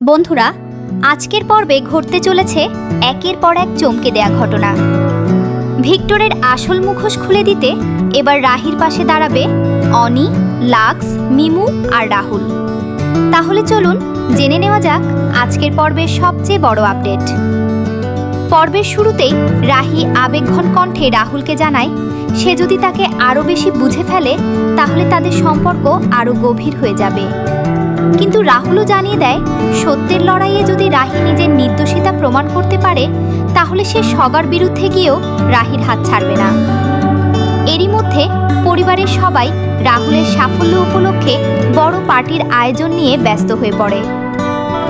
বন্ধুরা, আজকের পর্বে ঘটতে চলেছে একের পর এক চমকে দেয়া ঘটনা। ভিক্টরের আসল মুখোশ খুলে দিতে এবার রাহির পাশে দাঁড়াবে অনি, লাক্স, মিমু আর রাহুল। তাহলে চলুন জেনে নেওয়া যাক আজকের পর্বের সবচেয়ে বড় আপডেট। পর্বের শুরুতেই রাহি আবেগঘন কণ্ঠে রাহুলকে জানায় সে যদি তাকে আরও বেশি বুঝে ফেলে তাহলে তাদের সম্পর্ক আরও গভীর হয়ে যাবে। কিন্তু রাহুলও জানিয়ে দেয় সত্যের লড়াইয়ে যদি রাহি নিজের নির্দোষিতা প্রমাণ করতে পারে তাহলে সে সবার বিরুদ্ধে গিয়েও রাহির হাত ছাড়বে না। এরই মধ্যে পরিবারের সবাই রাহুলের সাফল্য উপলক্ষে বড় পার্টির আয়োজন নিয়ে ব্যস্ত হয়ে পড়ে।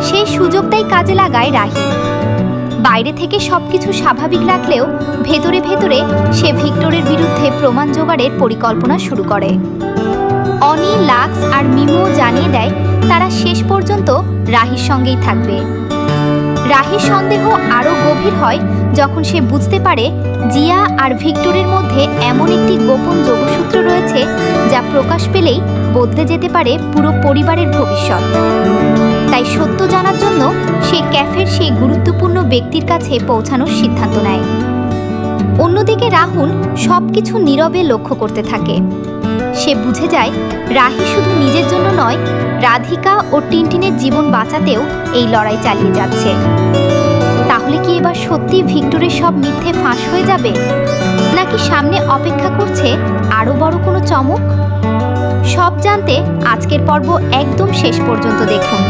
সেই সুযোগটাই কাজে লাগায় রাহি। বাইরে থেকে সবকিছু স্বাভাবিক রাখলেও ভেতরে ভেতরে সে ভিক্টরের বিরুদ্ধে প্রমাণ জোগাড়ের পরিকল্পনা শুরু করে। অনি, লাক্স আর মিমুও জানিয়ে দেয় তারা শেষ পর্যন্ত রাহির সঙ্গেই থাকবে। রাহির সন্দেহ আরও গভীর হয় যখন সে বুঝতে পারে জিয়া আর ভিক্টরের মধ্যে এমন একটি গোপন যোগসূত্র রয়েছে যা প্রকাশ পেলেই বদলে যেতে পারে পুরো পরিবারের ভবিষ্যৎ। তাই সত্য জানার জন্য সে ক্যাফের সেই গুরুত্বপূর্ণ ব্যক্তির কাছে পৌঁছানোর সিদ্ধান্ত নেয়। অন্যদিকে রাহুল সবকিছু নীরবে লক্ষ্য করতে থাকে। সে বুঝে যায় রাহি শুধু নিজের জন্য নয়, রাধিকা ও টিনটিনের জীবন বাঁচাতেও এই লড়াই চালিয়ে যাচ্ছে। তাহলে কি এবার সত্যি ভিক্টরের সব মিথ্যে ফাঁস হয়ে যাবে, নাকি সামনে অপেক্ষা করছে আরও বড় কোনো চমক? সব জানতে আজকের পর্ব একদম শেষ পর্যন্ত দেখুন।